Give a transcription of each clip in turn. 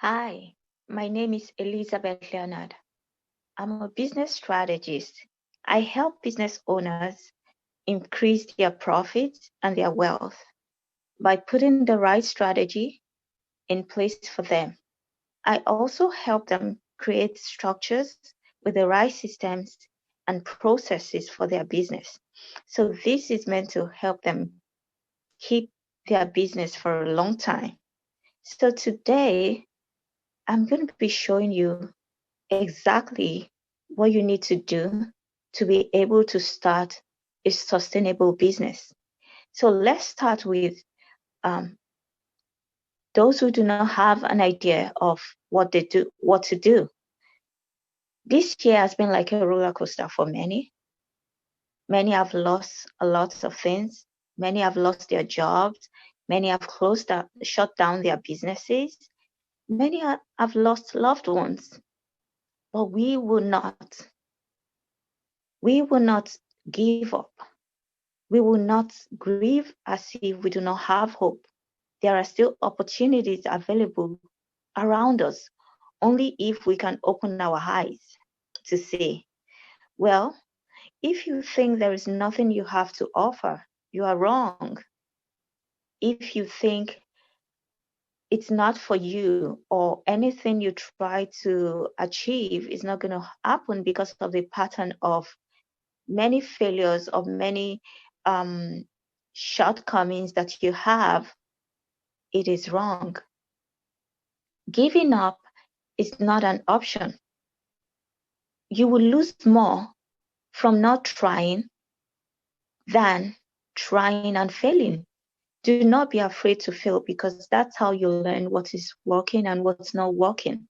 Hi, my name is Elizabeth Leonard. I'm a business strategist. I help business owners increase their profits and their wealth by putting the right strategy in place for them. I also help them create structures with the right systems and processes for their business. So this is meant to help them keep their business for a long time. So today, I'm going to be showing you exactly what you need to do to be able to start a sustainable business. So let's start with um, those who do not have an idea of what to do. This year has been like a roller coaster for many. Many have lost a lot of things. Many have lost their jobs. Many have shut down their businesses. Many have lost loved ones. But we will not give up. We will not grieve as if we do not have hope. There are still opportunities available around us, only if we can open our eyes to see. Well, if you think there is nothing you have to offer, you are wrong. If you think it's not for you or anything you try to achieve is not going to happen because of the pattern of many failures, of many um, shortcomings that you have, it is wrong. Giving up is not an option. You will lose more from not trying than trying and failing. Do not be afraid to fail because that's how you learn what is working and what's not working.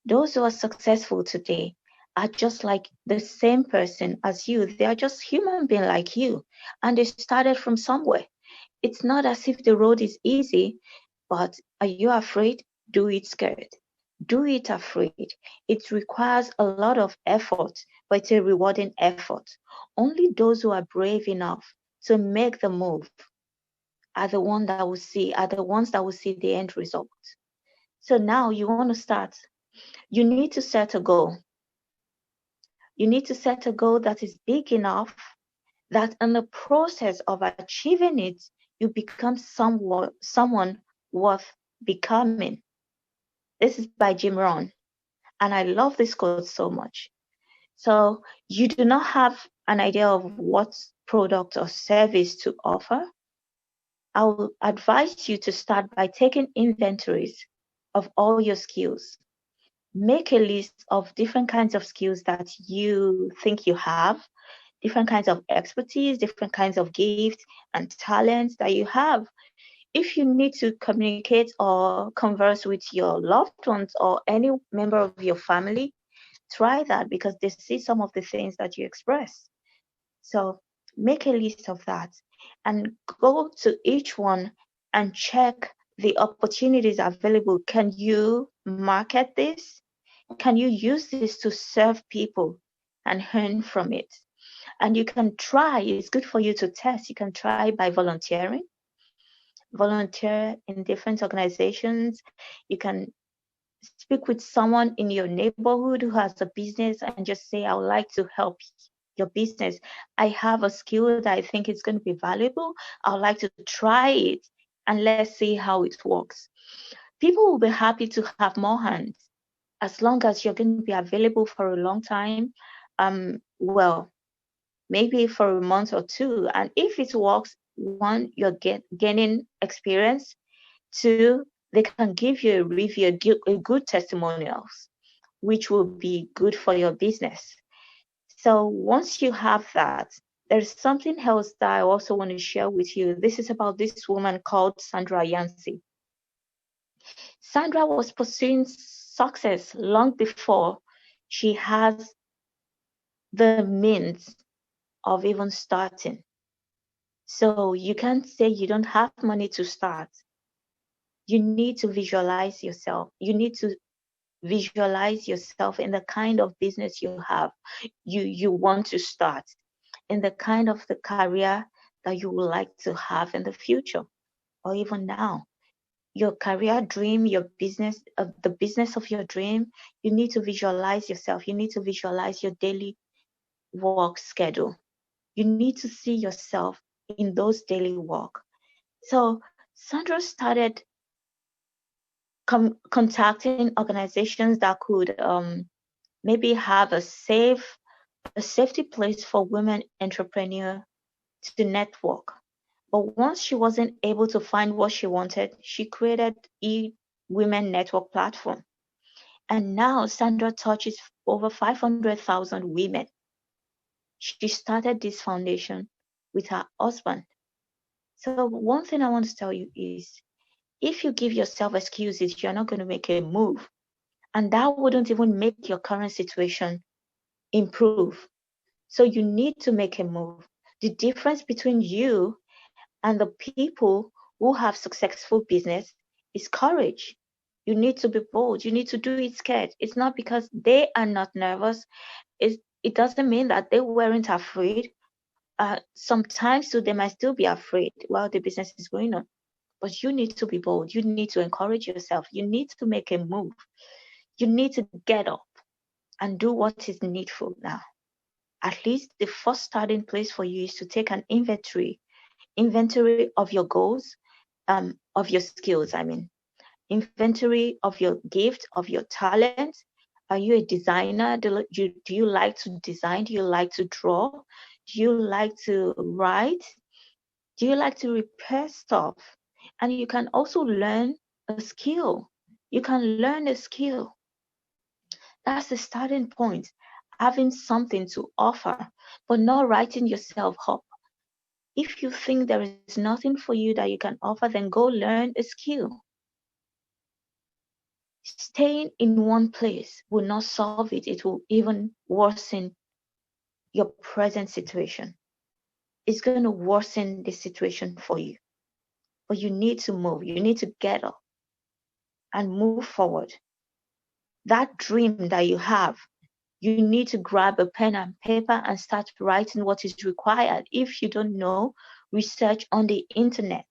Those who are successful today are just like the same person as you. They are just human beings like you, and they started from somewhere. It's not as if the road is easy, but are you afraid? Do it scared. Do it afraid. It requires a lot of effort, but it's a rewarding effort. Only those who are brave enough to make the move are the ones that will see the end result. So now you want to start. You need to set a goal. You need to set a goal that is big enough that in the process of achieving it, you become someone worth becoming. This is by Jim Rohn, and I love this quote so much. So you do not have an idea of what product or service to offer. I will advise you to start by taking inventories of all your skills. Make a list of different kinds of skills that you think you have, different kinds of expertise, different kinds of gifts and talents that you have. If you need to communicate or converse with your loved ones or any member of your family, try that because they see some of the things that you express. So make a list of that and go to each one and check the opportunities available. Can you market this? Can you use this to serve people and earn from it? And you can try, it's good for you to test. You can try by volunteer in different organizations. You can speak with someone in your neighborhood who has a business and just say, I would like to help your business. I have a skill that I think is going to be valuable. I would like to try it and let's see how it works. People will be happy to have more hands as long as you're going to be available for a long time. Well, maybe for a month or two. And if it works, one, you're gaining experience. Two, they can give you a review, a good testimonials, which will be good for your business. So once you have that, there's something else that I also want to share with you. This is about this woman called Sandra Yancey. Sandra was pursuing success long before she has the means of even starting. So you can't say you don't have money to start. You need to visualize yourself. You need to visualize yourself in the kind of business you want to start, in the kind of the career that you would like to have in the future or even now. your career dream, your business, the business of your dream, you need to visualize yourself. You need to visualize your daily work schedule. You need to see yourself in those daily work. So Sandra started contacting organizations that could maybe have a safety place for women entrepreneurs to network. But once she wasn't able to find what she wanted, she created e-women network platform. And now Sandra touches over 500,000 women. She started this foundation with her husband. So one thing I want to tell you is, if you give yourself excuses, you're not going to make a move. And that wouldn't even make your current situation improve. So you need to make a move. The difference between you and the people who have successful business is courage. You need to be bold. You need to do it scared. It's not because they are not nervous. It doesn't mean that they weren't afraid. Sometimes so they might still be afraid while the business is going on. But you need to be bold. You need to encourage yourself. You need to make a move. You need to get up and do what is needful now. At least the first starting place for you is to take an inventory of your goals, of your skills, inventory of your gift, of your talent. Are you a designer? Do you like to design? Do you like to draw? Do you like to write? Do you like to repair stuff? And you can also learn a skill. You can learn a skill. That's the starting point. Having something to offer, but not writing yourself up. If you think there is nothing for you that you can offer, then go learn a skill. Staying in one place will not solve it. It will even worsen your present situation. It's going to worsen the situation for you. But you need to move. You need to get up and move forward. That dream that you have, you need to grab a pen and paper and start writing what is required. If you don't know, research on the internet.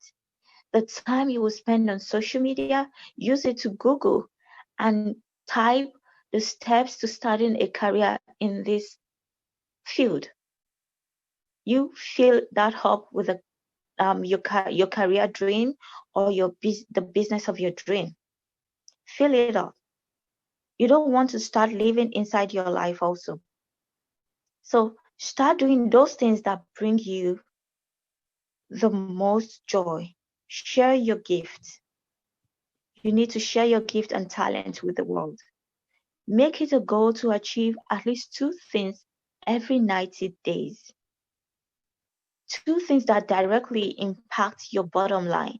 The time you will spend on social media, use it to Google and type the steps to starting a career in this field. You fill that up with your career dream or the business of your dream. Fill it up. You don't want to start living inside your life also. So start doing those things that bring you the most joy. Share your gift. You need to share your gift and talent with the world. Make it a goal to achieve at least 2 things every 90 days. 2 things that directly impact your bottom line.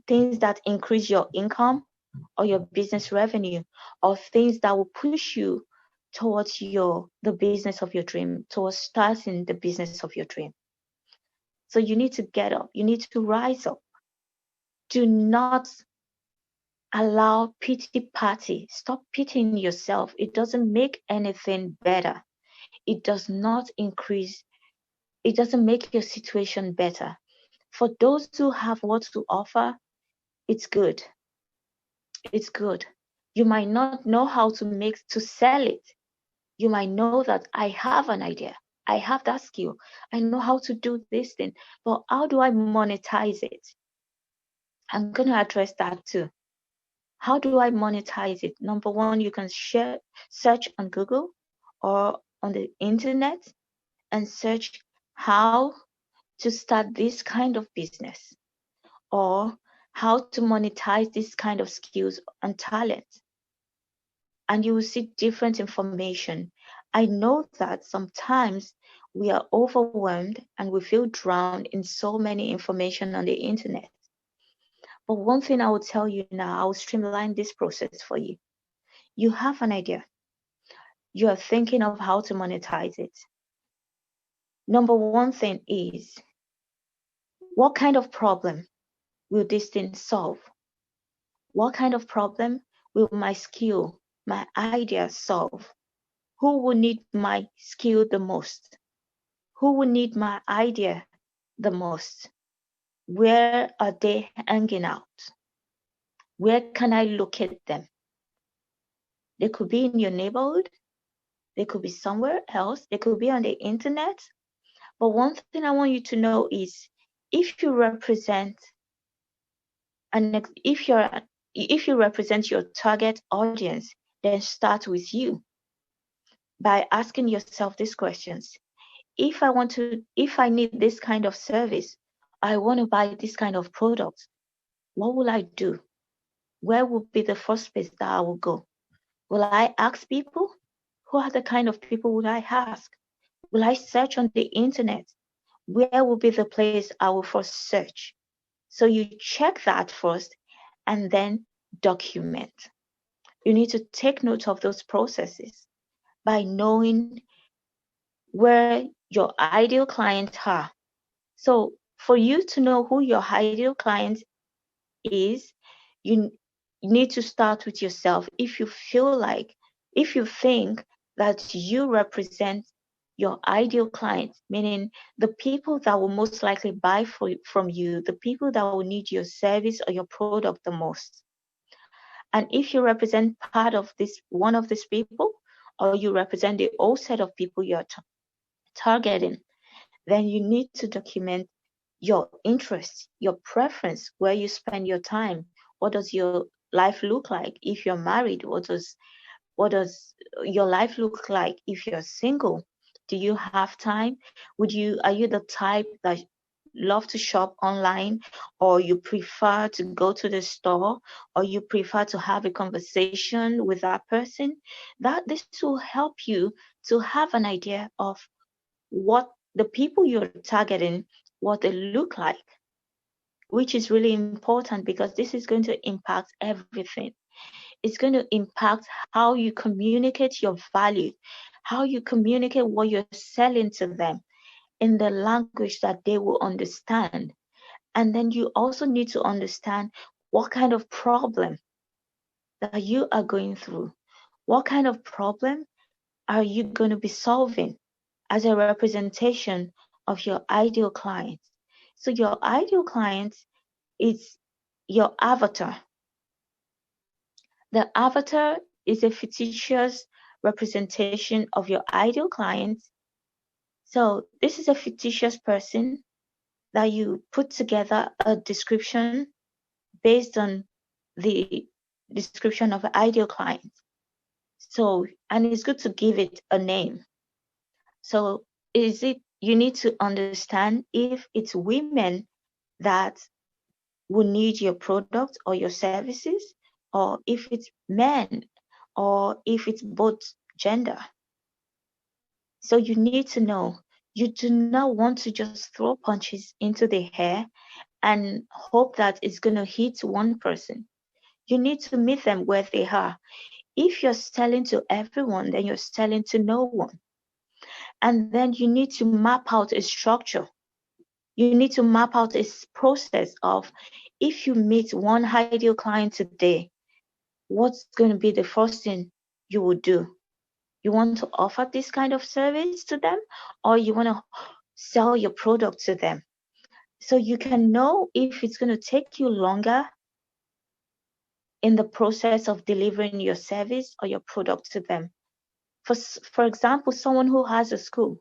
Things that increase your income or your business revenue, or things that will push you towards the business of your dream, towards starting the business of your dream. So you need to get up. You need to rise up. Do not allow pity party. Stop pitying yourself. It doesn't make anything better. It does not increase. It doesn't make your situation better. For those who have what to offer, it's good. It's good. You might not know how to sell it. You might know that I have an idea. I have that skill. I know how to do this thing, but how do I monetize it? I'm going to address that too. How do I monetize it? Number one, you can search on Google or on the internet and search how to start this kind of business or how to monetize this kind of skills and talent. And you will see different information. I know that sometimes we are overwhelmed and we feel drowned in so many information on the internet. But one thing I will tell you now, I will streamline this process for you. You have an idea. You are thinking of how to monetize it. Number one thing is, what kind of problem will this thing solve? What kind of problem will my skill, my idea solve? Who will need my skill the most? Who will need my idea the most? Where are they hanging out? Where can I locate them? They could be in your neighborhood. They could be somewhere else. They could be on the internet. But one thing I want you to know is if you represent if you represent your target audience, then start with you by asking yourself these questions. If I need this kind of service, I want to buy this kind of product, what will I do? Where will be the first place that I will go? Will I ask people? Who are the kind of people would I ask? Will I search on the internet? Where will be the place I will first search? So you check that first and then document. You need to take note of those processes by knowing where your ideal clients are. So for you to know who your ideal client is, you need to start with yourself. If you think that you represent your ideal client, meaning the people that will most likely buy from you, the people that will need your service or your product the most. And if you represent one of these people, or you represent the whole set of people you're targeting, then you need to document your interests, your preference, where you spend your time. What does your life look like if you're married? What does your life look like if you're single? Do you have time? Are you the type that love to shop online, or you prefer to go to the store, or you prefer to have a conversation with that person? This will help you to have an idea of what the people you're targeting, what they look like, which is really important because this is going to impact everything. It's going to impact how you communicate your value, how you communicate what you're selling to them in the language that they will understand. And then you also need to understand what kind of problem that you are going through. What kind of problem are you going to be solving as a representation of your ideal client? So your ideal client is your avatar. The avatar is a fictitious representation of your ideal client. So this is a fictitious person that you put together a description based on the description of an ideal client. So, and it's good to give it a name. So you need to understand if it's women that will need your product or your services, or if it's men, or if it's both gender. So you need to know, you do not want to just throw punches into the air and hope that it's going to hit one person. You need to meet them where they are. If you're selling to everyone, then you're selling to no one. And then you need to map out a structure. You need to map out a process of, if you meet one ideal client today, what's going to be the first thing you will do? You want to offer this kind of service to them, or you want to sell your product to them? So you can know if it's going to take you longer in the process of delivering your service or your product to them. For example, someone who has a school,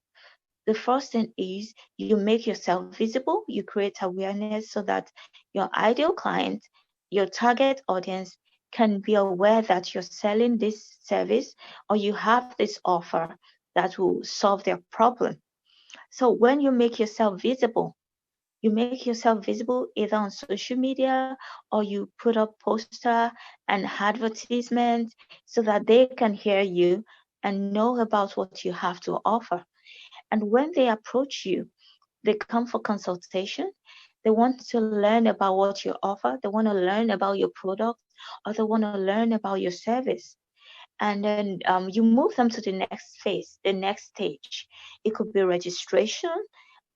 the first thing is you make yourself visible, you create awareness so that your ideal client, your target audience, can be aware that you're selling this service or you have this offer that will solve their problem. So when you make yourself visible, either on social media, or you put up poster and advertisement so that they can hear you and know about what you have to offer. And when they approach you, they come for consultation. They want to learn about what you offer. They want to learn about your product, or they want to learn about your service. And then you move them to the next phase, the next stage. It could be registration.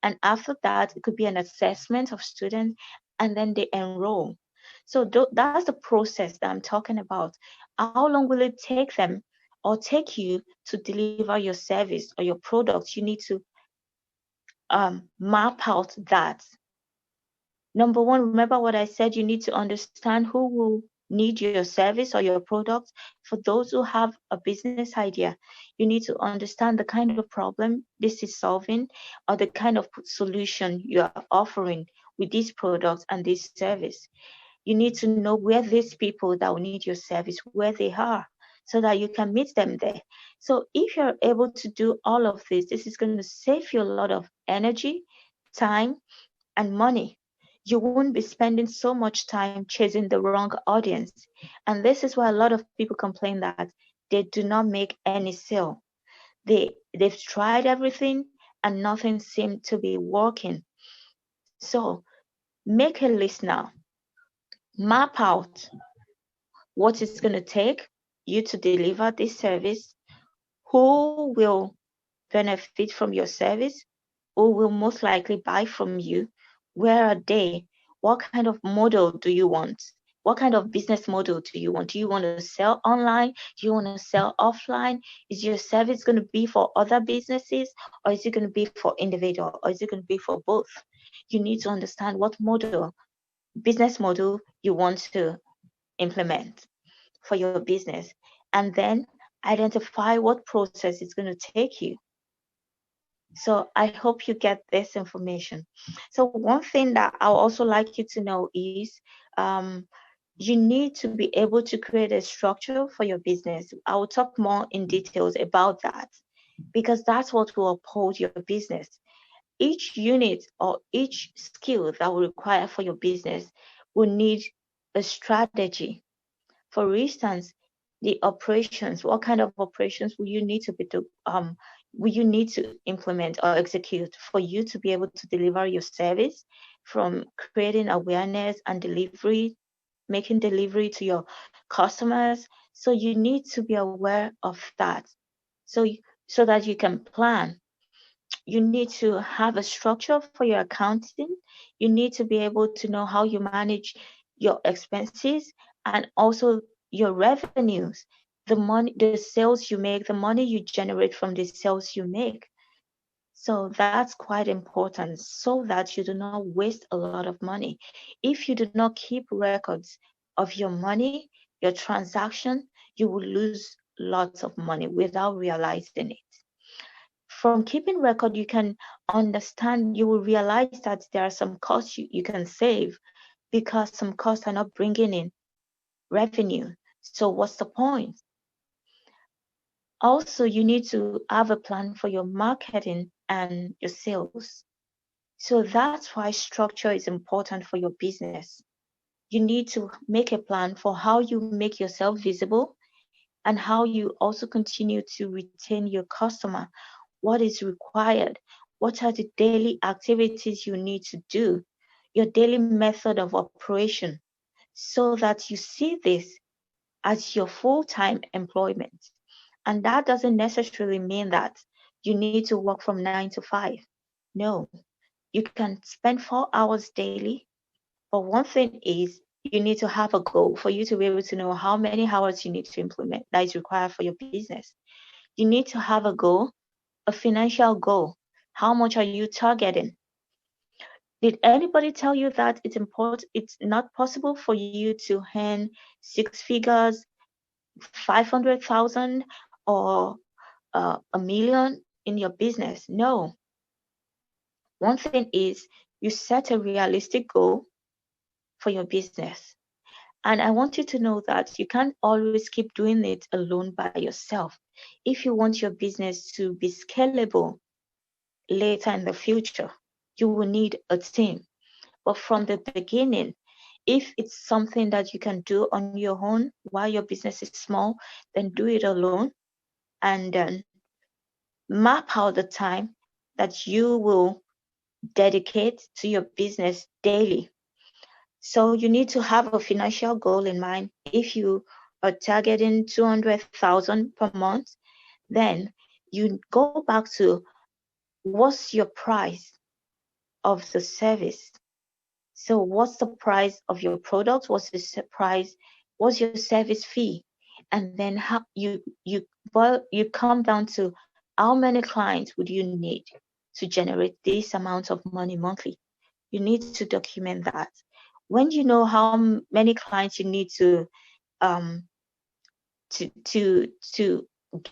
And after that, it could be an assessment of students, and then they enroll. So that's the process that I'm talking about. How long will it take them or take you to deliver your service or your product? You need to map out that. Number one, remember what I said, you need to understand who will need your service or your product. For those who have a business idea, you need to understand the kind of problem this is solving or the kind of solution you are offering with these products and this service. You need to know where these people that will need your service, where they are, so that you can meet them there. So if you're able to do all of this is going to save you a lot of energy, time, and money. You won't be spending so much time chasing the wrong audience. And this is why a lot of people complain that they do not make any sale. They've tried everything and nothing seemed to be working. So make a list now. Map out what it's going to take you to deliver this service, who will benefit from your service, who will most likely buy from you, where are they, what kind of model do you want, what kind of business model do you want? Do you want to sell online? Do you want to sell offline? Is your service going to be for other businesses, or is it going to be for individual, or is it going to be for both? You need to understand what business model you want to implement for your business, and then identify what process it's going to take you. So I hope you get this information. So one thing that I'll also like you to know is you need to be able to create a structure for your business. I will talk more in details about that, because that's what will uphold your business. Each unit or each skill that will require for your business will need a strategy. For instance, the operations, what kind of operations will you need to implement or execute for you to be able to deliver your service, from creating awareness and delivery, making delivery to your customers. So you need to be aware of that. So that you can plan. You need to have a structure for your accounting. You need to be able to know how you manage your expenses and also your revenues, the money, the sales you make, the money you generate from the sales you make. So that's quite important, so that you do not waste a lot of money. If you do not keep records of your money, your transaction, you will lose lots of money without realizing it. From keeping record, you can understand, you will realize that there are some costs you can save, because some costs are not bringing in revenue. So what's the point? Also, you need to have a plan for your marketing and your sales. So that's why structure is important for your business. You need to make a plan for how you make yourself visible and how you also continue to retain your customer. What is required? What are the daily activities you need to do? Your daily method of operation, so that you see this as your full-time employment. And that doesn't necessarily mean that you need to work from 9 to 5. No, you can spend 4 hours daily. But one thing is, you need to have a goal for you to be able to know how many hours you need to implement that is required for your business. You need to have a goal, a financial goal. How much are you targeting? Did anybody tell you that it's not possible for you to earn 6 figures, 500,000, or a million in your business? No. One thing is, you set a realistic goal for your business. And I want you to know that you can't always keep doing it alone by yourself. If you want your business to be scalable later in the future, you will need a team. But from the beginning, if it's something that you can do on your own while your business is small, then do it alone, and then map out the time that you will dedicate to your business daily. So you need to have a financial goal in mind. If you are targeting 200,000 per month, then you go back to, what's your price of the service? So what's the price of your product? What's the price? What's your service fee? And then how you come down to, how many clients would you need to generate this amount of money monthly? you need to document that. When you know how many clients you need to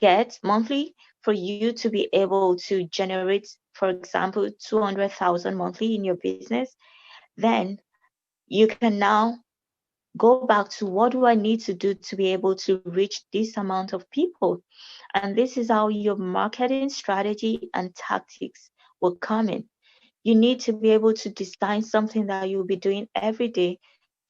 get monthly for you to be able to generate, for example, 200,000 monthly in your business, then you can now go back to what do I need to do to be able to reach this amount of people. And this is how your marketing strategy and tactics will come in. You need to be able to design something that you'll be doing every day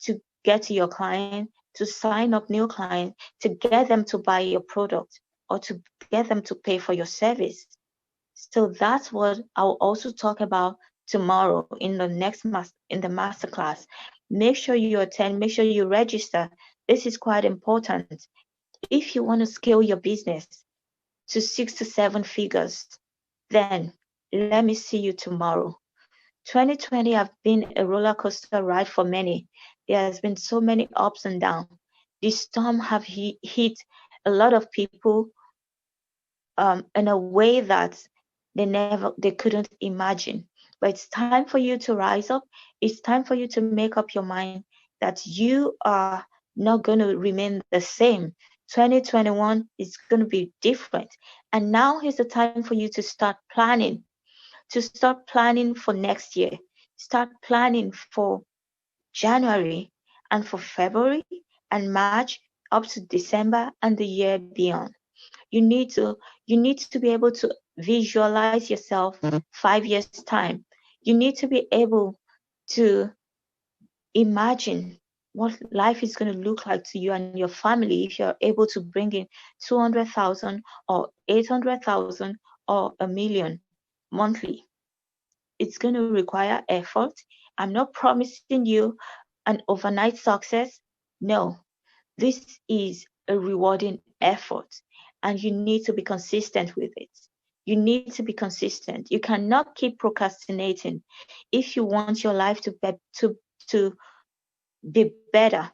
to get to your client, to sign up new clients, to get them to buy your product or to get them to pay for your service. So that's what I'll also talk about tomorrow in the next masterclass. Make sure you attend, make sure you register. This is quite important. If you want to scale your business to 6 to 7 figures, then let me see you tomorrow. 2020 have been a roller coaster ride for many. There has been so many ups and downs. This storm have hit a lot of people in a way that they couldn't imagine. But it's time for you to rise up. It's time for you to make up your mind that you are not going to remain the same. 2021 is going to be different. And now is the time for you to start planning for next year. Start planning for January and for February and March up to December and the year beyond. You need to be able to visualize yourself 5 years time. You need to be able to imagine what life is going to look like to you and your family if you're able to bring in 200,000 or 800,000 or $1 million monthly. It's going to require effort. I'm not promising you an overnight success. No, this is a rewarding effort, and you need to be consistent with it. You need to be consistent. You cannot keep procrastinating if you want your life to be better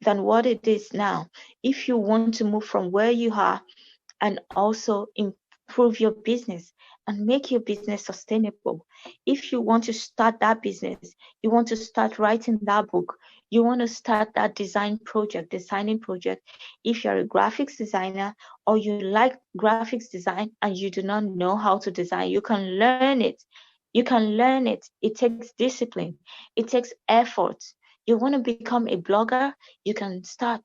than what it is now. If you want to move from where you are and also improve your business and make your business sustainable. If you want to start that business, you want to start writing that book, you want to start that designing project. If you're a graphics designer or you like graphics design and you do not know how to design, you can learn it. You can learn it. It takes discipline. It takes effort. You want to become a blogger, you can start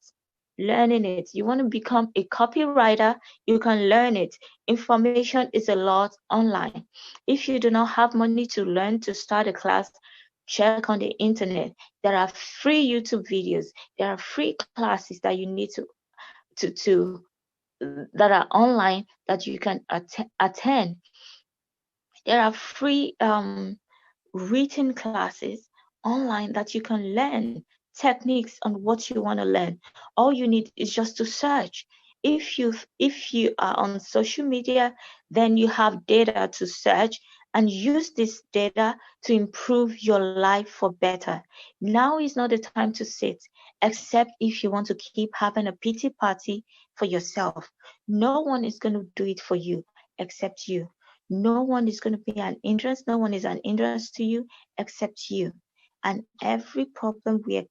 learning it. You want to become a copywriter, you can learn it. Information is a lot online. If you do not have money to learn to start a class, check on the internet. There are free YouTube videos. There are free classes that you need to that are online that you can attend. There are free written classes online that you can learn techniques on what you want to learn. All you need is just to search. If you are on social media, then you have data to search and use this data to improve your life for better. Now is not the time to sit, except if you want to keep having a pity party for yourself. No one is going to do it for you except you. No one is going to be an hindrance. No one is an hindrance to you except you. And every problem we are